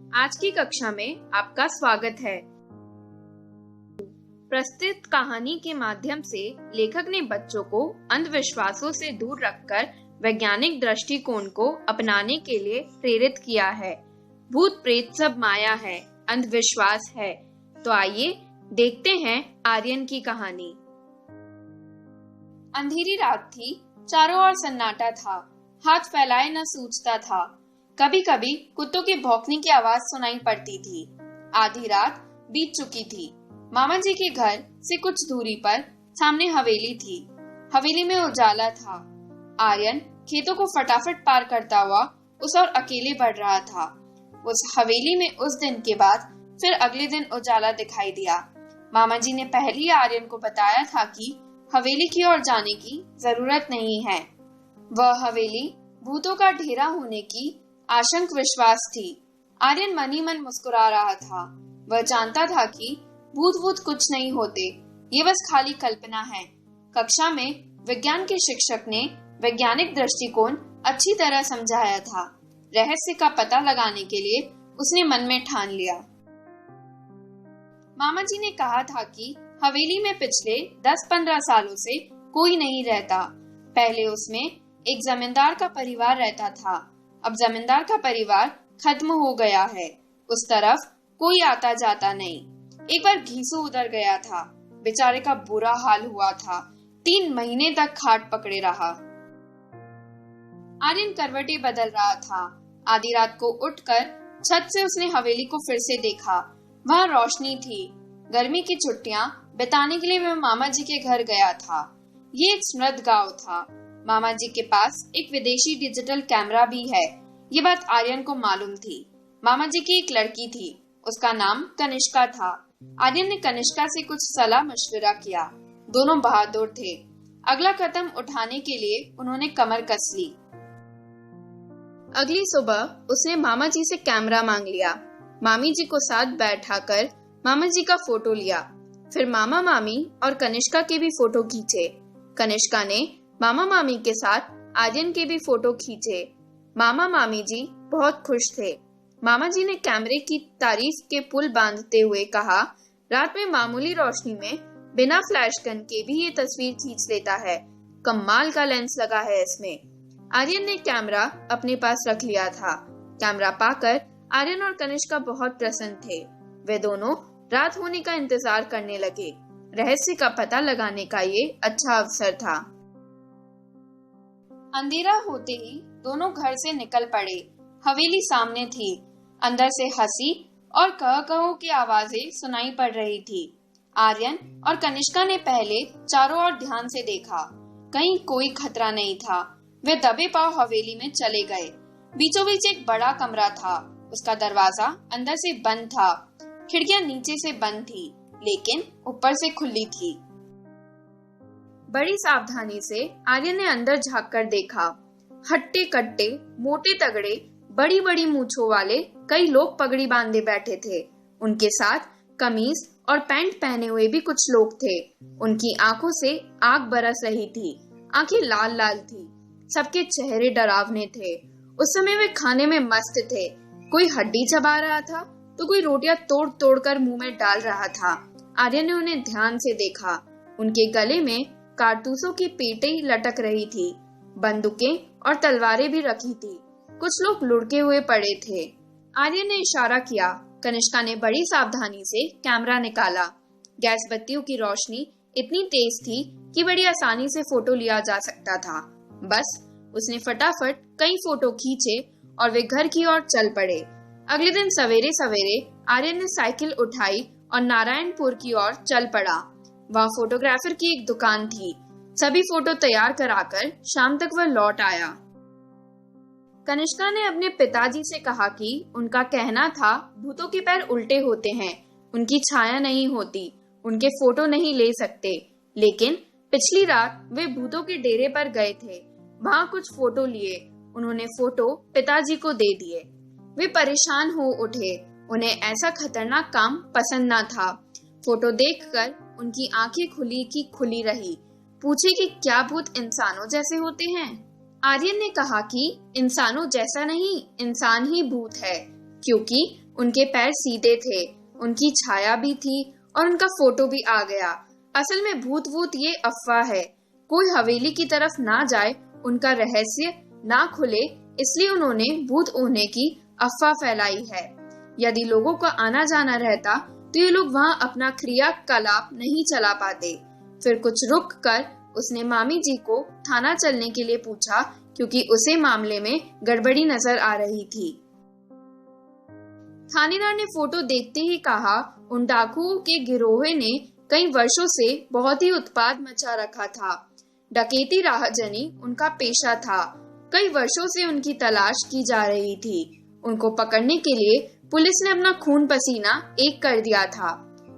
आज की कक्षा में आपका स्वागत है। प्रस्तुत कहानी के माध्यम से लेखक ने बच्चों को अंधविश्वासों से दूर रखकर वैज्ञानिक दृष्टिकोण को अपनाने के लिए प्रेरित किया है। भूत प्रेत सब माया है, अंधविश्वास है। तो आइए देखते हैं आर्यन की कहानी। अंधेरी रात थी, चारों ओर सन्नाटा था, हाथ फैलाए न सूझता था। कभी कभी कुत्तों के भौंकने की आवाज सुनाई पड़ती थी। आधी रात बीत चुकी थी। मामा जी के घर से कुछ दूरी पर सामने हवेली थी। हवेली में उजाला था। आर्यन खेतों को फटाफट पार करता हुआ उस ओर अकेले बढ़ रहा था। उस हवेली में उस दिन के बाद फिर अगले दिन उजाला दिखाई दिया। मामा जी ने पहले ही आर्यन को बताया था कि हवेली की ओर जाने की जरूरत नहीं है। वह हवेली भूतों का डेरा होने की आशंक विश्वास थी। आर्यन मन ही मन मुस्कुरा रहा था। वह जानता था कि भूत कुछ नहीं होते, ये बस खाली कल्पना है। कक्षा में विज्ञान के शिक्षक ने वैज्ञानिक दृष्टिकोण अच्छी तरह समझाया था। रहस्य का पता लगाने के लिए उसने मन में ठान लिया। मामा जी ने कहा था कि हवेली में पिछले 10-15 सालों से कोई नहीं रहता। पहले उसमें एक जमींदार का परिवार रहता था। अब जमींदार का परिवार खत्म हो गया है। उस तरफ कोई आता जाता नहीं। एक बार घीसू उधर गया था। बेचारे का बुरा हाल हुआ था। 3 महीने तक खाट पकड़े रहा। आर्यन करवटें बदल रहा था। आधी रात को उठकर छत से उसने हवेली को फिर से देखा। वहां रोशनी थी। गर्मी की छुट्टियां बिताने के लिए वह मामा जी के घर गया था। ये एक समृद्ध गांव था। मामा जी के पास एक विदेशी डिजिटल कैमरा भी है। ये बात आर्यन को मालूम थी। मामा जी की एक लड़की थी, उसका नाम कनिष्का था। आर्यन ने कनिष्का से कुछ सलाह मशविरा किया। दोनों बहादुर थे। अगला कदम उठाने के लिए उन्होंने कमर कस ली। अगली सुबह उसने मामा जी से कैमरा मांग लिया। मामी जी को साथ बैठाकर मामा जी का फोटो लिया। फिर मामा मामी और कनिष्का के भी फोटो खींचे। कनिष्का ने मामा मामी के साथ आर्यन के भी फोटो खींचे। मामा मामी जी बहुत खुश थे। मामा जी ने कैमरे की तारीफ के पुल बांधते हुए कहा, रात में मामूली रोशनी में बिना फ्लैश गन के भी ये तस्वीर खींच लेता है। कमाल का लेंस लगा है इसमें। आर्यन ने कैमरा अपने पास रख लिया था। कैमरा पाकर आर्यन और कनिष्का बहुत प्रसन्न थे। वे दोनों रात होने का इंतजार करने लगे। रहस्य का पता लगाने का ये अच्छा अवसर था। अंधेरा होते ही दोनों घर से निकल पड़े। हवेली सामने थी। अंदर से हंसी और कह की आवाजें सुनाई पड़ रही थी। आर्यन और कनिष्का ने पहले चारों ओर ध्यान से देखा। कहीं कोई खतरा नहीं था। वे दबे पांव हवेली में चले गए। बीचों बीच एक बड़ा कमरा था। उसका दरवाजा अंदर से बंद था। खिड़कियां नीचे से बंद थी, लेकिन ऊपर से खुली थी। बड़ी सावधानी से आर्यन ने अंदर झांककर देखा। हट्टे कट्टे, मोटे तगड़े, बड़ी बड़ी मूंछों वाले कई लोग पगड़ी बांधे बैठे थे। उनके साथ कमीज और पैंट पहने हुए भी कुछ लोग थे। उनकी आंखों से आग बरस रही थी। आंखें लाल लाल थी। सबके चेहरे डरावने थे। उस समय वे खाने में मस्त थे। कोई हड्डी चबा रहा था तो कोई रोटियां तोड़ तोड़ कर मुंह में डाल रहा था। आर्यन ने उन्हें ध्यान से देखा। उनके गले में कारतूसों की पेटें लटक रही थी। बंदूकें और तलवारें भी रखी थी। कुछ लोग लुढ़के हुए पड़े थे। आर्यन ने इशारा किया। कनिष्का ने बड़ी सावधानी से कैमरा निकाला। गैस बत्तियों की रोशनी इतनी तेज थी कि बड़ी आसानी से फोटो लिया जा सकता था। बस उसने फटाफट कई फोटो खींचे और वे घर की ओर चल पड़े। अगले दिन सवेरे सवेरे आर्यन ने साइकिल उठाई और नारायणपुर की ओर चल पड़ा। वहाँ फोटोग्राफर की एक दुकान थी। सभी फोटो तैयार कराकर शाम तक वह लौट आया। कनिष्का ने अपने पिताजी से कहा कि उनका कहना था भूतों के पैर उल्टे होते हैं, उनकी छाया नहीं होती, उनके फोटो नहीं ले सकते। लेकिन पिछली रात वे भूतों के डेरे पर गए थे। वहाँ कुछ फोटो लिए। उन्होंने फोटो पिताजी को दे दिए। वे परेशान हो उठे। उन्हें ऐसा खतरनाक काम पसंद न था। फोटो देखकर उनकी आंखें खुली की खुली रही। पूछे कि क्या भूत इंसानों जैसे होते हैं? आर्यन ने कहा कि इंसानों जैसा नहीं, इंसान ही भूत है, क्योंकि उनके पैर सीधे थे, उनकी छाया भी थी और उनका फोटो भी आ गया। असल में भूत वूत ये अफवाह है, कोई हवेली की तरफ ना जाए, उनका रहस्य ना खुले, इसलिए उन्होंने भूत होने की अफवाह फैलाई है। यदि लोगों का आना जाना रहता तो ये लोग वहाँ अपना क्रियाकलाप नहीं चला पाते। फिर कुछ रुक कर उसने मामी जी को थाना चलने के लिए पूछा, क्योंकि उसे मामले में गड़बड़ी नजर आ रही थी। थानेदार ने फोटो देखते ही कहा, उन डाकुओं के गिरोह ने कई वर्षों से बहुत ही उत्पात मचा रखा था। डकैती राहजनी उनका पेशा था। कई वर्षों से उनकी तलाश की जा रही थी। उनको पकड़ने के लिए पुलिस ने अपना खून पसीना एक कर दिया था।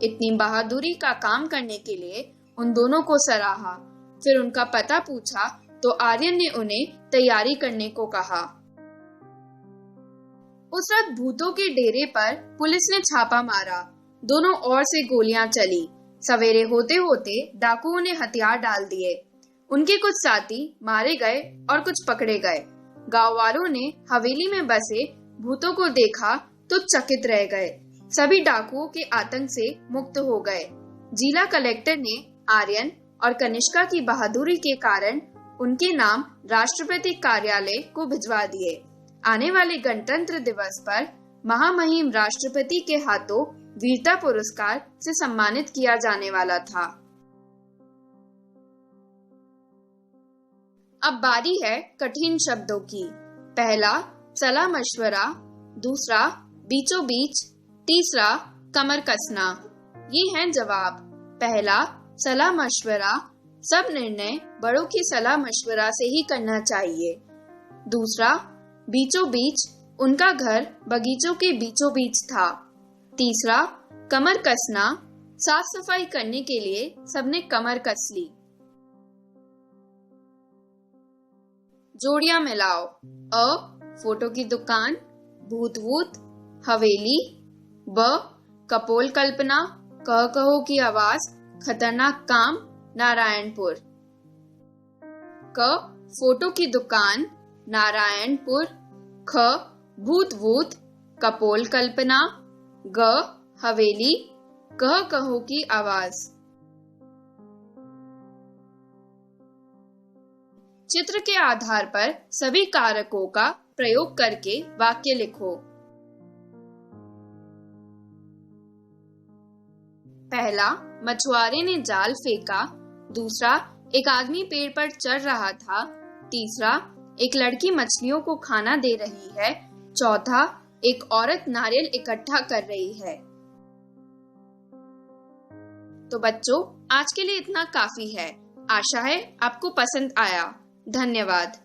इतनी बहादुरी का काम करने के लिए उन दोनों को सराहा। फिर उनका पता पूछा तो आर्यन ने उन्हें तैयारी करने को कहा। उस रात भूतों के डेरे पर पुलिस ने छापा मारा। दोनों ओर से गोलियां चली। सवेरे होते होते डाकुओं ने हथियार डाल दिए। उनके कुछ साथी मारे गए और कुछ पकड़े गए। गांव वालों ने हवेली में बसे भूतों को देखा तो चकित रह गए। सभी डाकुओं के आतंक से मुक्त हो गए। जिला कलेक्टर ने आर्यन और कनिष्का की बहादुरी के कारण उनके नाम राष्ट्रपति कार्यालय को भिजवा दिए। आने वाले गणतंत्र दिवस पर महामहिम राष्ट्रपति के हाथों वीरता पुरस्कार से सम्मानित किया जाने वाला था। अब बारी है कठिन शब्दों की। पहला सलाह मशवरा, दूसरा बीचों बीच, तीसरा कमर कसना। ये हैं जवाब। पहला सलाह मशवरा, सब निर्णय बड़ों की सलाह मशवरा से ही करना चाहिए। दूसरा बीचों बीच, उनका घर बगीचों के बीचों बीच था। तीसरा कमर कसना, साफ सफाई करने के लिए सबने कमर कस ली। जोड़ियां मिलाओ। अ फोटो की दुकान, भूत वूत, हवेली। ब कपोल कल्पना, कह कहो की आवाज, खतरनाक काम, नारायणपुर। क फोटो की दुकान, नारायणपुर। ख भूत वूत, कपोल कल्पना। ग हवेली, कह कहो की आवाज। चित्र के आधार पर सभी कारकों का प्रयोग करके वाक्य लिखो। पहला, मछुआरे ने जाल फेंका। दूसरा, एक आदमी पेड़ पर चढ़ रहा था। तीसरा, एक लड़की मछलियों को खाना दे रही है। चौथा, एक औरत नारियल इकट्ठा कर रही है। तो बच्चों, आज के लिए इतना काफी है। आशा है आपको पसंद आया। धन्यवाद।